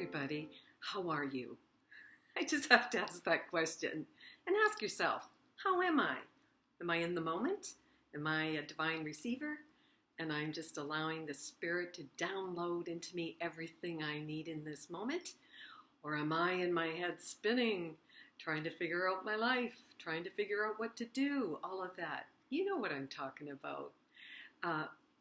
everybody, how are you? I just have to ask that question and ask yourself, how am I? Am I in the moment? Am I a divine receiver? And I'm just allowing the spirit to download into me everything I need in this moment? Or am I in my head spinning, trying to figure out my life, trying to figure out what to do, all of that? You know what I'm talking about.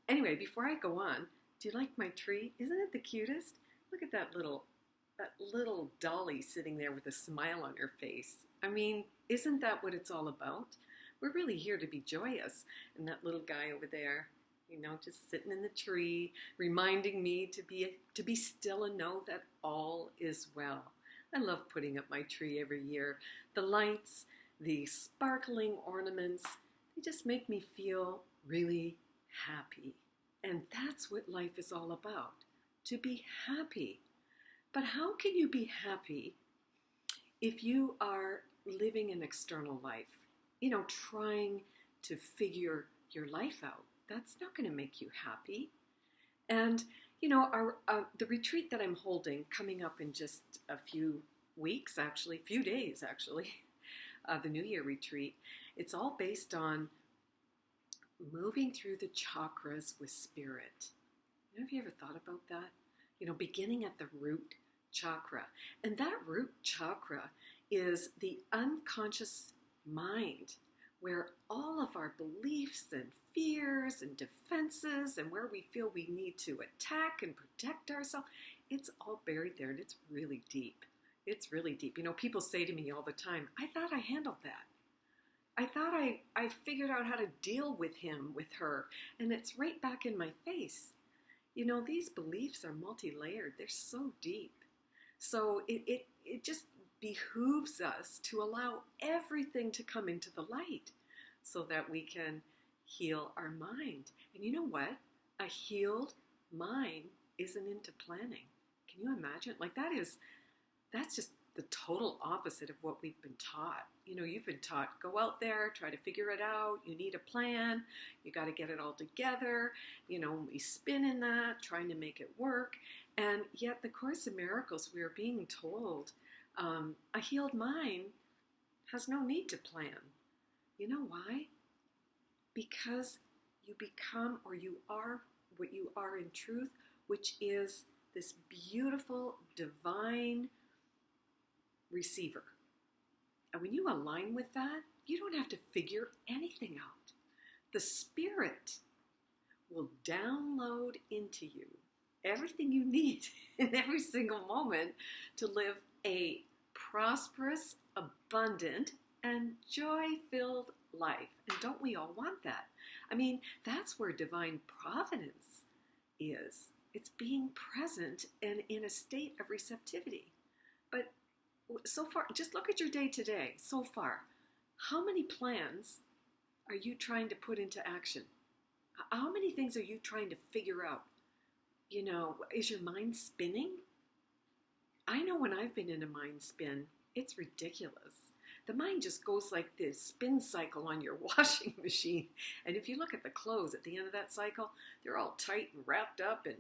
Anyway, before I go on, do you like my tree? Isn't it the cutest? Look at that little dolly sitting there with a smile on her face. I mean, isn't that what it's all about? We're really here to be joyous. And that little guy over there, just sitting in the tree, reminding me to be still and know that all is well. I love putting up my tree every year. The lights, the sparkling ornaments, they just make me feel really happy. And that's what life is all about, to be happy. But how can you be happy if you are living an external life? Trying to figure your life out. That's not going to make you happy. And, the retreat that I'm holding coming up in just a few days, the New Year retreat, it's all based on moving through the chakras with spirit. Have you ever thought about that? Beginning at the root chakra. And that root chakra is the unconscious mind, where all of our beliefs and fears and defenses and where we feel we need to attack and protect ourselves, it's all buried there, and it's really deep. It's really deep. People say to me all the time, I thought I handled that. I thought I figured out how to deal with him, with her, and it's right back in my face. These beliefs are multi-layered. They're so deep. So it just behooves us to allow everything to come into the light so that we can heal our mind. And you know what? A healed mind isn't into planning. Can you imagine? That's just the total opposite of what we've been taught. You've been taught, go out there, try to figure it out. You need a plan. You got to get it all together. We spin in that, trying to make it work. And yet the Course in Miracles, we are being told, a healed mind has no need to plan. You know why? Because you become, or you are what you are in truth, which is this beautiful, divine receiver. And when you align with that, you don't have to figure anything out. The Spirit will download into you everything you need in every single moment to live a prosperous, abundant, and joy-filled life. And don't we all want that? I mean, that's where divine providence is. It's being present and in a state of receptivity. But so far, just look at your day today. So far, how many plans are you trying to put into action? How many things are you trying to figure out? Is your mind spinning? I know when I've been in a mind spin, it's ridiculous. The mind just goes like this spin cycle on your washing machine. And if you look at the clothes at the end of that cycle, they're all tight and wrapped up, and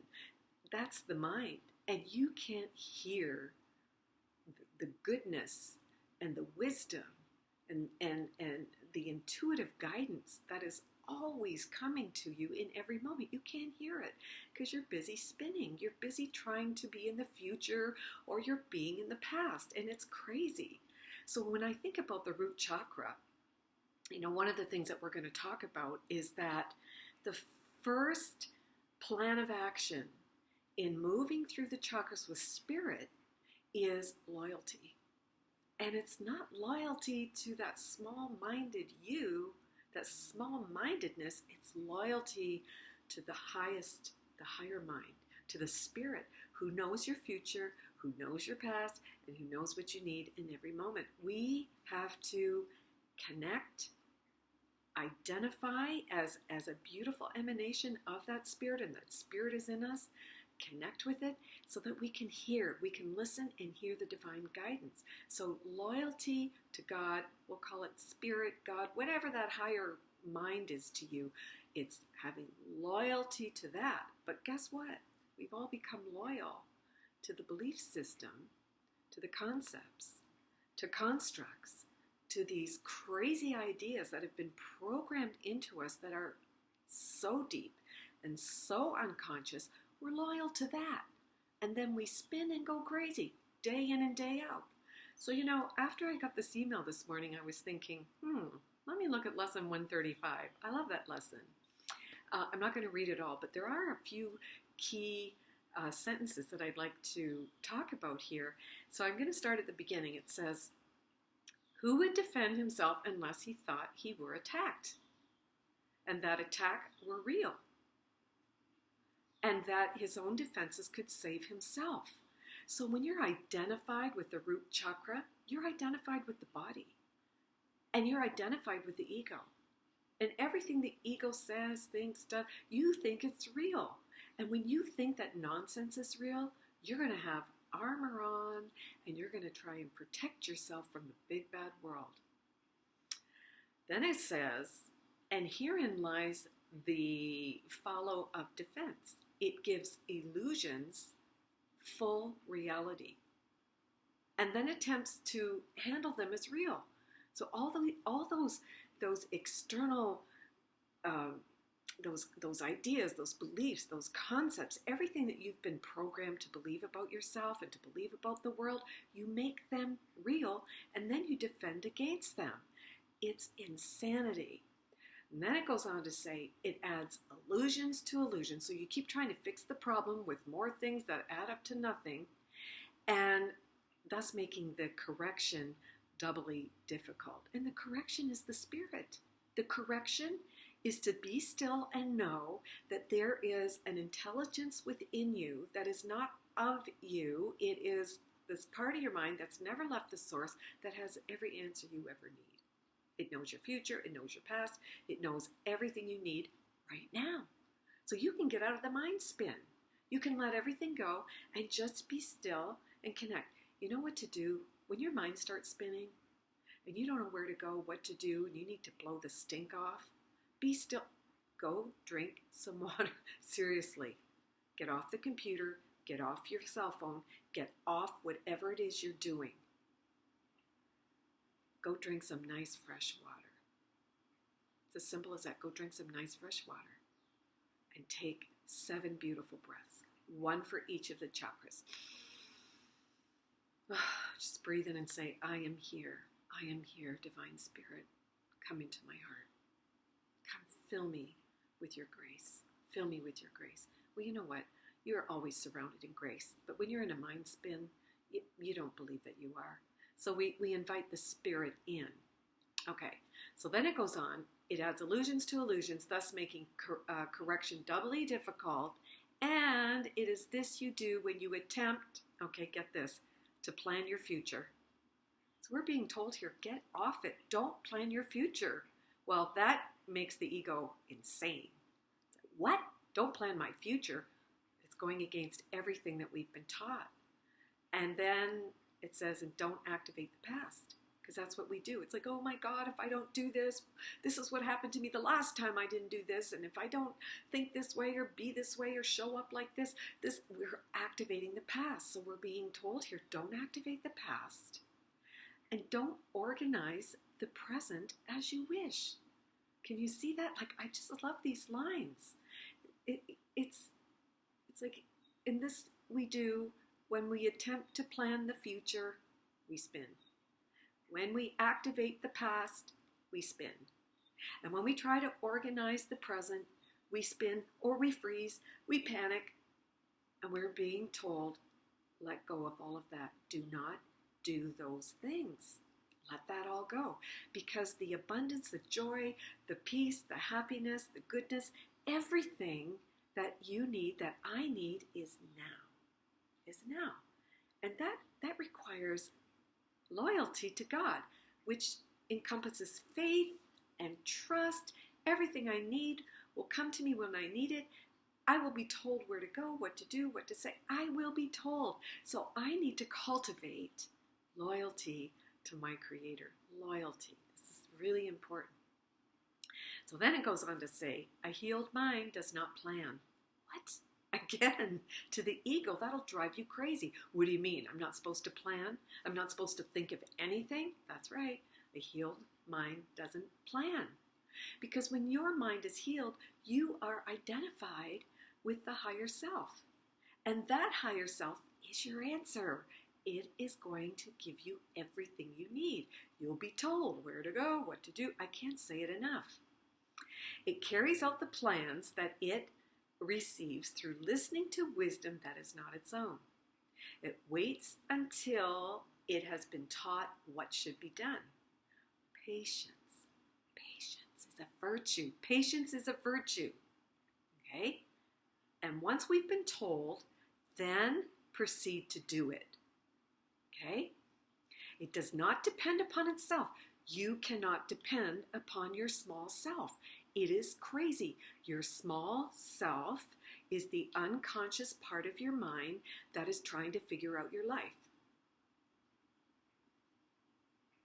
that's the mind. And you can't hear the goodness and the wisdom and the intuitive guidance that is always coming to you in every moment. You can't hear it because you're busy spinning. You're busy trying to be in the future, or you're being in the past, and it's crazy. So when I think about the root chakra, one of the things that we're going to talk about is that the first plan of action in moving through the chakras with spirit is loyalty. And it's not loyalty to that small-minded you, that small-mindedness. It's loyalty to the higher mind, to the Spirit who knows your future, who knows your past, and who knows what you need in every moment. We have to connect, identify as a beautiful emanation of that Spirit, and that Spirit is in us. Connect with it so that we can listen and hear the divine guidance. So loyalty to God, we'll call it Spirit, God, whatever that higher mind is to you, it's having loyalty to that. But guess what? We've all become loyal to the belief system, to the concepts, to constructs, to these crazy ideas that have been programmed into us that are so deep and so unconscious, we're loyal to that. And then we spin and go crazy day in and day out. So, after I got this email this morning, I was thinking, let me look at lesson 135. I love that lesson. I'm not going to read it all, but there are a few key sentences that I'd like to talk about here. So I'm going to start at the beginning. It says, who would defend himself unless he thought he were attacked? And that attack were real. And that his own defenses could save himself. So when you're identified with the root chakra, you're identified with the body. And you're identified with the ego. And everything the ego says, thinks, does, you think it's real. And when you think that nonsense is real, you're going to have armor on and you're going to try and protect yourself from the big bad world. Then it says, and herein lies the follow of defense. It gives illusions full reality and then attempts to handle them as real. So all those external those ideas, those beliefs, those concepts, everything that you've been programmed to believe about yourself and to believe about the world, you make them real and then you defend against them. It's insanity. And then it goes on to say it adds illusions to illusions. So you keep trying to fix the problem with more things that add up to nothing, and thus making the correction doubly difficult. And the correction is the spirit. The correction is to be still and know that there is an intelligence within you that is not of you. It is this part of your mind that's never left the source that has every answer you ever need. It knows your future, it knows your past, it knows everything you need right now. So you can get out of the mind spin. You can let everything go and just be still and connect. You know what to do when your mind starts spinning and you don't know where to go, what to do, and you need to blow the stink off? Be still. Go drink some water. Seriously. Get off the computer. Get off your cell phone. Get off whatever it is you're doing. Go drink some nice fresh water. It's as simple as that. Go drink some nice fresh water. And take 7 beautiful breaths. 1 for each of the chakras. Just breathe in and say, I am here. I am here, Divine Spirit. Come into my heart. Come fill me with your grace. Fill me with your grace. Well, you know what? You're always surrounded in grace. But when you're in a mind spin, you don't believe that you are. So we invite the spirit in. Okay, so then it goes on. It adds illusions to illusions, thus making correction doubly difficult. And it is this you do when you attempt, okay, get this, to plan your future. So we're being told here, get off it. Don't plan your future. Well, that makes the ego insane. It's like, what? Don't plan my future. It's going against everything that we've been taught. And then it says, and don't activate the past, because that's what we do. It's like, oh my God, if I don't do this, this is what happened to me the last time I didn't do this. And if I don't think this way or be this way or show up like this, we're activating the past. So we're being told here, don't activate the past and don't organize the present as you wish. Can you see that? Like, I just love these lines. It's like, in this we do. When we attempt to plan the future, we spin. When we activate the past, we spin. And when we try to organize the present, we spin or we freeze, we panic, and we're being told, let go of all of that. Do not do those things. Let that all go. Because the abundance, the joy, the peace, the happiness, the goodness, everything that you need, that I need, is now. Is now. And that requires loyalty to God, which encompasses faith and trust. Everything I need will come to me when I need it. I will be told where to go, what to do, what to say. I will be told. So I need to cultivate loyalty to my Creator. Loyalty. This is really important. So then it goes on to say, a healed mind does not plan. What? Again, to the ego, that'll drive you crazy. What do you mean? I'm not supposed to plan? I'm not supposed to think of anything? That's right. A healed mind doesn't plan. Because when your mind is healed, you are identified with the higher self. And that higher self is your answer. It is going to give you everything you need. You'll be told where to go, what to do. I can't say it enough. It carries out the plans that it receives through listening to wisdom that is not its own. It waits until it has been taught what should be done. Patience. Patience is a virtue. Patience is a virtue. Okay? And once we've been told, then proceed to do it. Okay? It does not depend upon itself. You cannot depend upon your small self. It is crazy. Your small self is the unconscious part of your mind that is trying to figure out your life.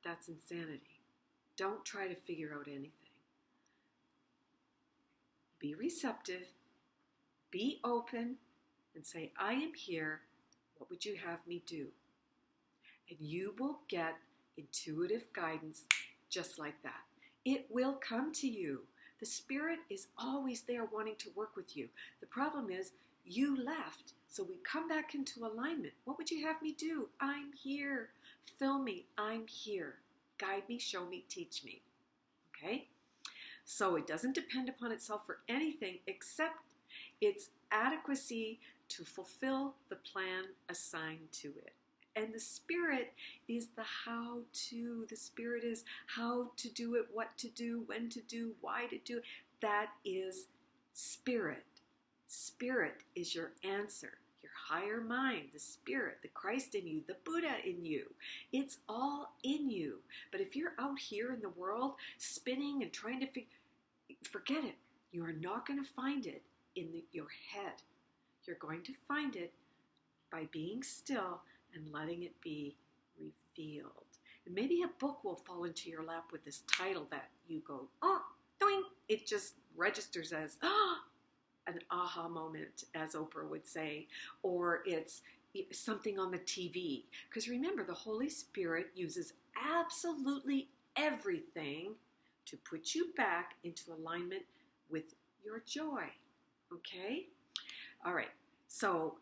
That's insanity. Don't try to figure out anything. Be receptive, be open, and say, I am here. What would you have me do? And you will get intuitive guidance just like that. It will come to you. The Spirit is always there wanting to work with you. The problem is you left, so we come back into alignment. What would you have me do? I'm here. Fill me. I'm here. Guide me, show me, teach me. Okay? So it doesn't depend upon itself for anything except its adequacy to fulfill the plan assigned to it. And the Spirit is the how-to. The Spirit is how to do it, what to do, when to do, why to do it. That is Spirit. Spirit is your answer. Your higher mind, the Spirit, the Christ in you, the Buddha in you. It's all in you. But if you're out here in the world spinning and trying to forget it. You are not going to find it in your head. You're going to find it by being still and letting it be revealed. And maybe a book will fall into your lap with this title that you go, oh, doing. It just registers as, an aha moment, as Oprah would say, or it's something on the TV. Because remember, the Holy Spirit uses absolutely everything to put you back into alignment with your joy. Okay? All right. So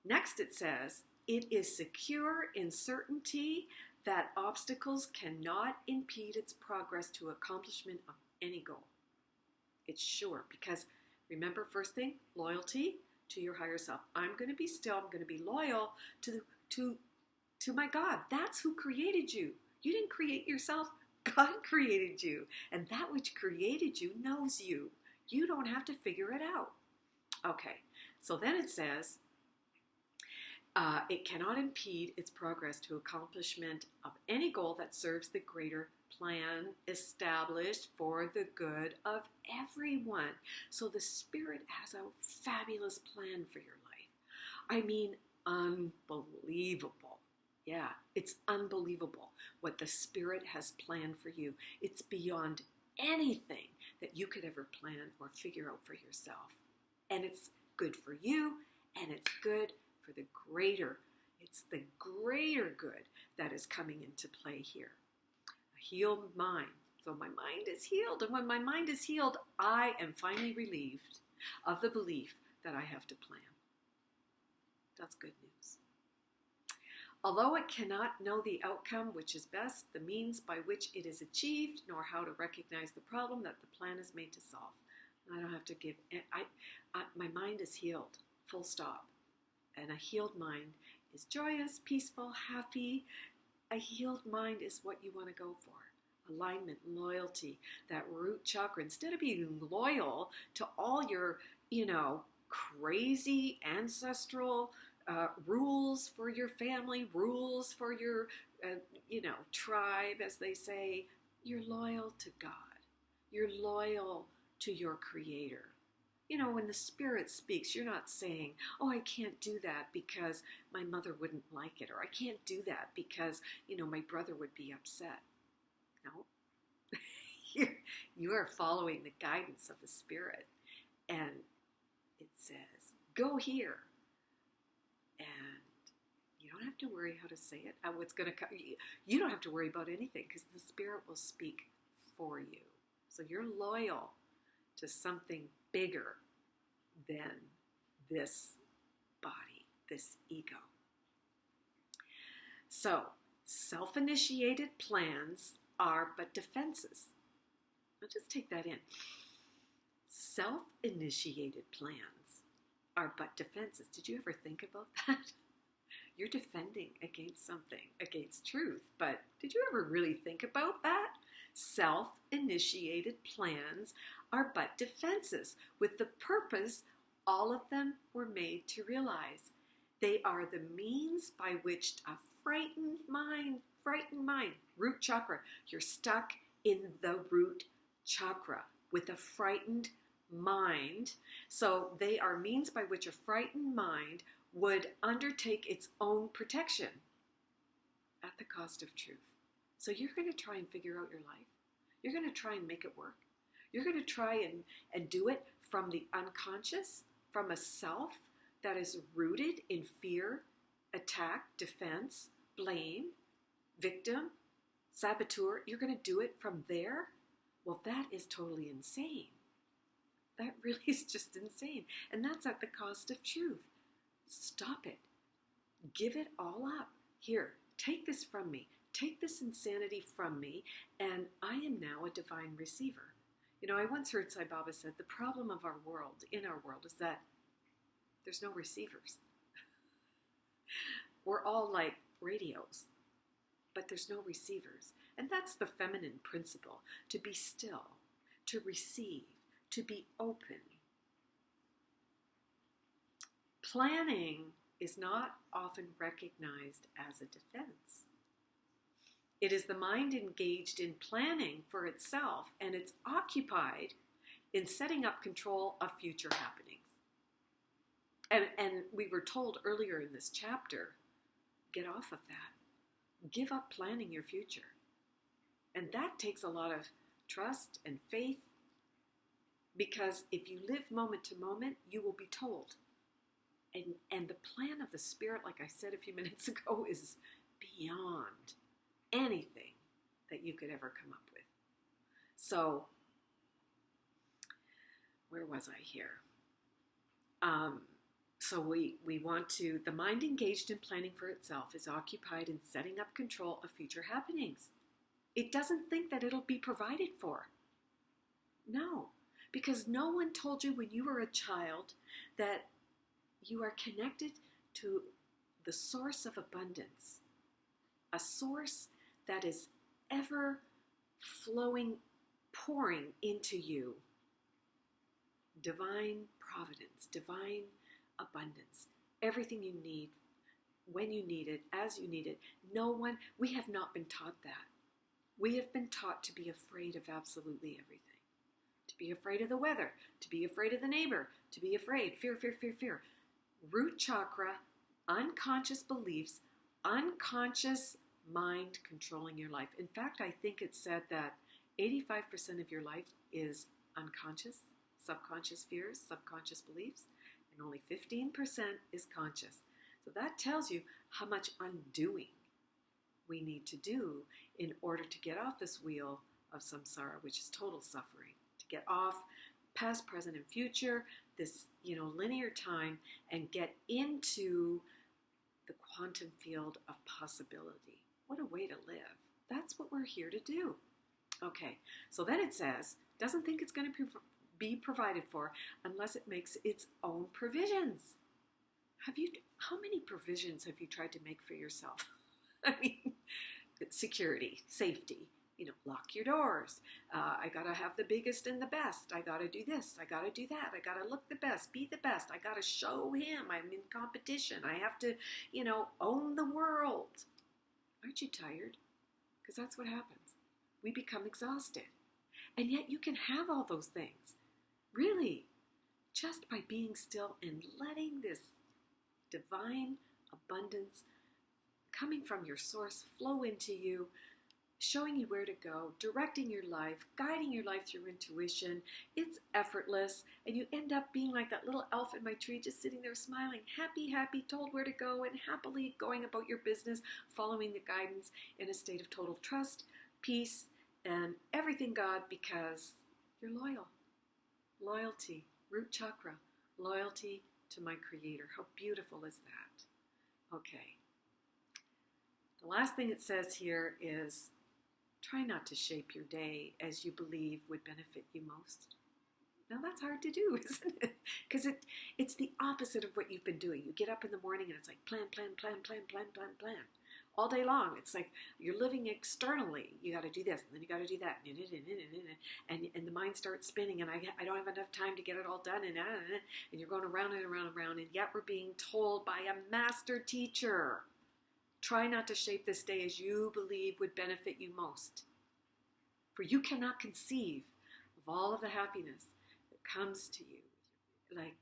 next it says, it is secure in certainty that obstacles cannot impede its progress to accomplishment of any goal. It's sure because remember, first thing, loyalty to your higher self. I'm going to be still. I'm going to be loyal to my God. That's who created you. You didn't create yourself. God created you. And that which created you knows you. You don't have to figure it out. Okay. So then it says, it cannot impede its progress to accomplishment of any goal that serves the greater plan established for the good of everyone. So the Spirit has a fabulous plan for your life. I mean, unbelievable. Yeah, it's unbelievable what the Spirit has planned for you. It's beyond anything that you could ever plan or figure out for yourself. And it's good for you, and it's good for the greater. It's the greater good that is coming into play here. A healed mind. So my mind is healed. And when my mind is healed, I am finally relieved of the belief that I have to plan. That's good news. Although it cannot know the outcome which is best, the means by which it is achieved, nor how to recognize the problem that the plan is made to solve. I don't have to give, my mind is healed, full stop. And a healed mind is joyous, peaceful, happy. A healed mind is what you want to go for. Alignment, loyalty, that root chakra. Instead of being loyal to all your, crazy ancestral rules for your family, rules for your, tribe, as they say, you're loyal to God. You're loyal to your Creator. When the Spirit speaks, you're not saying, oh, I can't do that because my mother wouldn't like it, or I can't do that because, my brother would be upset. No. You are following the guidance of the Spirit, and it says, go here. And you don't have to worry how to say it. What's going to come. You don't have to worry about anything because the Spirit will speak for you. So you're loyal to something bigger than this body, this ego. So self-initiated plans are but defenses. Now just take that in. Self-initiated plans are but defenses. Did you ever think about that? You're defending against something, against truth. But did you ever really think about that? Self-initiated plans are but defenses with the purpose all of them were made to realize. They are the means by which a frightened mind, root chakra. You're stuck in the root chakra with a frightened mind. So they are means by which a frightened mind would undertake its own protection at the cost of truth. So you're going to try and figure out your life. You're going to try and make it work. You're going to try and do it from the unconscious, from a self that is rooted in fear, attack, defense, blame, victim, saboteur. You're going to do it from there? Well, that is totally insane. That really is just insane. And that's at the cost of truth. Stop it. Give it all up. Here, take this from me. Take this insanity from me, and I am now a divine receiver. You know, I once heard Sai Baba said, the problem of our world, in our world, is that there's no receivers. We're all like radios, but there's no receivers. And that's the feminine principle, to be still, to receive, to be open. Planning is not often recognized as a defense. It is the mind engaged in planning for itself, and it's occupied in setting up control of future happenings. And we were told earlier in this chapter, get off of that. Give up planning your future. And that takes a lot of trust and faith, because if you live moment to moment, you will be told. And the plan of the Spirit, like I said a few minutes ago, is beyond anything that you could ever come up with. So, where was I here? So we want to, the mind engaged in planning for itself is occupied in setting up control of future happenings. It doesn't think that it'll be provided for. No, because no one told you when you were a child that you are connected to the source of abundance, a source that is ever flowing, pouring into you. Divine providence, divine abundance, everything you need, when you need it, as you need it. We have not been taught that. We have been taught to be afraid of absolutely everything. To be afraid of the weather, to be afraid of the neighbor, to be afraid, fear, fear, fear, fear. Root chakra, unconscious beliefs, unconscious mind controlling your life. In fact, I think it said that 85% of your life is unconscious, subconscious fears, subconscious beliefs, and only 15% is conscious. So that tells you how much undoing we need to do in order to get off this wheel of samsara, which is total suffering, to get off past, present, and future, this, linear time, and get into the quantum field of possibility. What a way to live. That's what we're here to do. Okay, so then it says, doesn't think it's going to be provided for unless it makes its own provisions. How many provisions have you tried to make for yourself? I mean, security, safety, lock your doors. I got to have the biggest and the best. I got to do this. I got to do that. I got to look the best, be the best. I got to show him I'm in competition. I have to, own the world. Aren't you tired? Because that's what happens. We become exhausted. And yet you can have all those things. Really, just by being still and letting this divine abundance coming from your source flow into you, showing you where to go, directing your life, guiding your life through intuition. It's effortless, and you end up being like that little elf in my tree, just sitting there smiling, happy, told where to go, and happily going about your business, following the guidance in a state of total trust, peace, and everything God, because you're loyal. Loyalty, root chakra, loyalty to my Creator. How beautiful is that? Okay. The last thing it says here is, try not to shape your day as you believe would benefit you most. Now that's hard to do, isn't it? Because it's the opposite of what you've been doing. You get up in the morning and it's like plan. All day long, it's like you're living externally. You got to do this, and then you got to do that, and the mind starts spinning, and I don't have enough time to get it all done, and you're going around and around and around, and yet we're being told by a master teacher, try not to shape this day as you believe would benefit you most. For you cannot conceive of all of the happiness that comes to you. Like,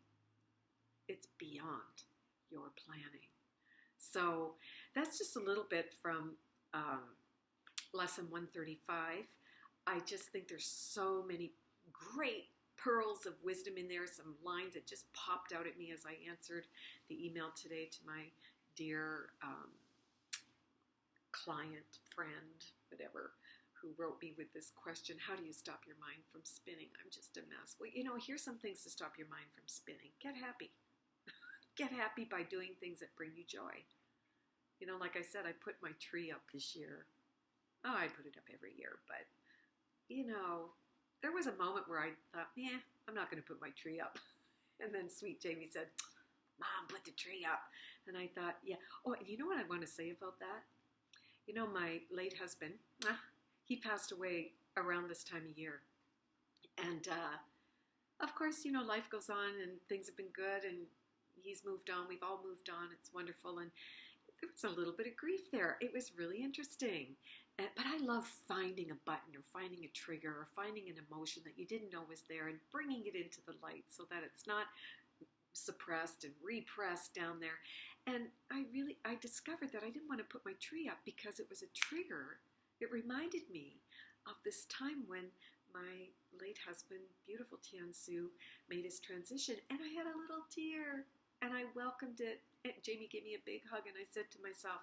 it's beyond your planning. So that's just a little bit from lesson 135. I just think there's so many great pearls of wisdom in there, some lines that just popped out at me as I answered the email today to my dear client, friend, whatever, who wrote me with this question, how do you stop your mind from spinning? I'm just a mess. Well, here's some things to stop your mind from spinning. Get happy. Get happy by doing things that bring you joy. Like I said, I put my tree up this year. Oh, I put it up every year, but, there was a moment where I thought, I'm not going to put my tree up. And then sweet Jamie said, Mom, put the tree up. And I thought, yeah. Oh, and you know what I want to say about that? My late husband, he passed away around this time of year. And, of course, life goes on and things have been good and he's moved on. We've all moved on. It's wonderful. And there was a little bit of grief there. It was really interesting. But I love finding a button or finding a trigger or finding an emotion that you didn't know was there and bringing it into the light so that it's not suppressed and repressed down there. And I discovered that I didn't want to put my tree up because it was a trigger. It reminded me of this time when my late husband, beautiful Tiansu, made his transition, and I had a little tear, and I welcomed it. And Jamie gave me a big hug, and I said to myself,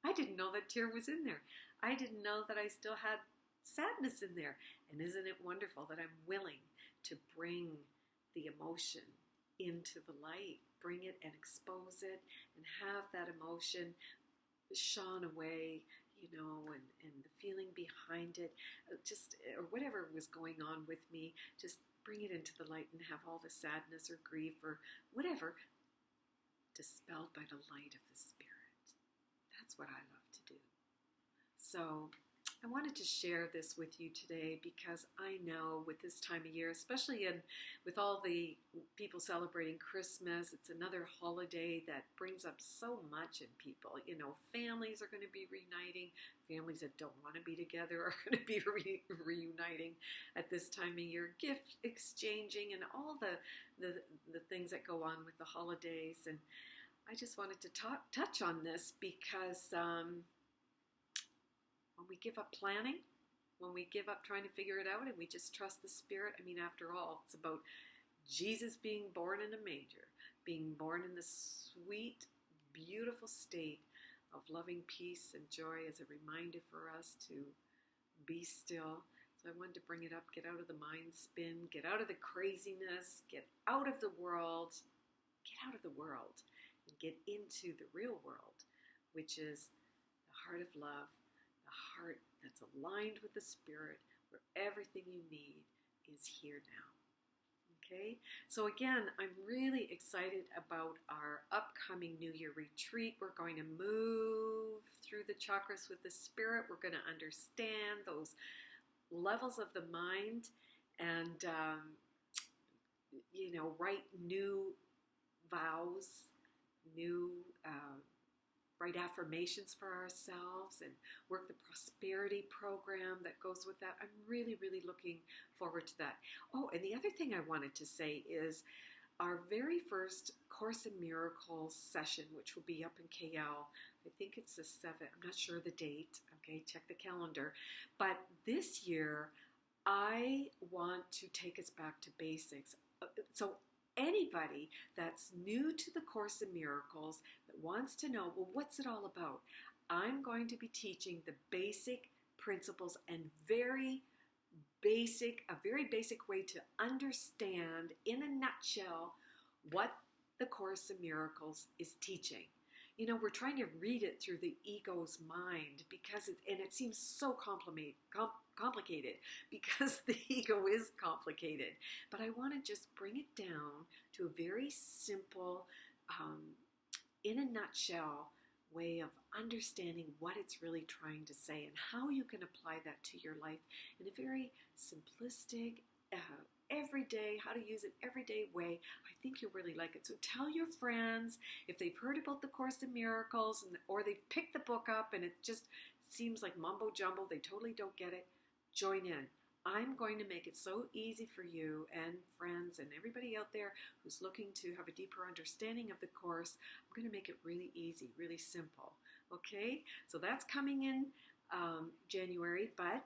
I didn't know that tear was in there. I didn't know that I still had sadness in there. And isn't it wonderful that I'm willing to bring the emotion into the light, bring it and expose it, and have that emotion shone away, and the feeling behind it, or whatever was going on with me, just bring it into the light and have all the sadness or grief or whatever dispelled by the light of the Spirit. That's what I love to do. So I wanted to share this with you today because I know with this time of year, especially with all the people celebrating Christmas, it's another holiday that brings up so much in people. Families are going to be reuniting. Families that don't want to be together are going to be reuniting at this time of year. Gift exchanging and all the things that go on with the holidays. And I just wanted to touch on this because when we give up planning, when we give up trying to figure it out and we just trust the Spirit, after all, it's about Jesus being born in a manger, being born in the sweet, beautiful state of loving peace and joy as a reminder for us to be still. So I wanted to bring it up, get out of the mind spin, get out of the craziness, get out of the world, and get into the real world, which is the heart of love, the heart that's aligned with the Spirit, where everything you need is here now. Okay? So again, I'm really excited about our upcoming New Year retreat. We're going to move through the chakras with the Spirit. We're going to understand those levels of the mind and, write new vows, new write affirmations for ourselves and work the prosperity program that goes with that. I'm really, really looking forward to that. Oh, and the other thing I wanted to say is our very first Course in Miracles session, which will be up in KL. I think it's the 7th. I'm not sure the date. Okay, check the calendar. But this year, I want to take us back to basics. So anybody that's new to the Course in Miracles that wants to know, well, what's it all about? I'm going to be teaching the basic principles and a very basic way to understand in a nutshell what the Course in Miracles is teaching. You know, we're trying to read it through the ego's mind because it seems so complicated because the ego is complicated. But I want to just bring it down to a very simple, in a nutshell, way of understanding what it's really trying to say and how you can apply that to your life in a very simplistic, everyday, how to use it everyday way. I think you'll really like it. So tell your friends if they've heard about the Course in Miracles or they've picked the book up and it just seems like mumbo jumbo, they totally don't get it, join in. I'm going to make it so easy for you and friends and everybody out there who's looking to have a deeper understanding of the Course. I'm going to make it really easy, really simple. Okay, so that's coming in January, but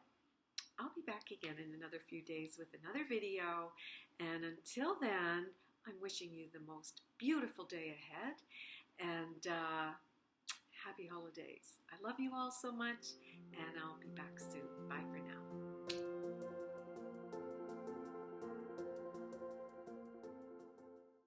I'll be back again in another few days with another video. And until then, I'm wishing you the most beautiful day ahead and happy holidays. I love you all so much, and I'll be back soon.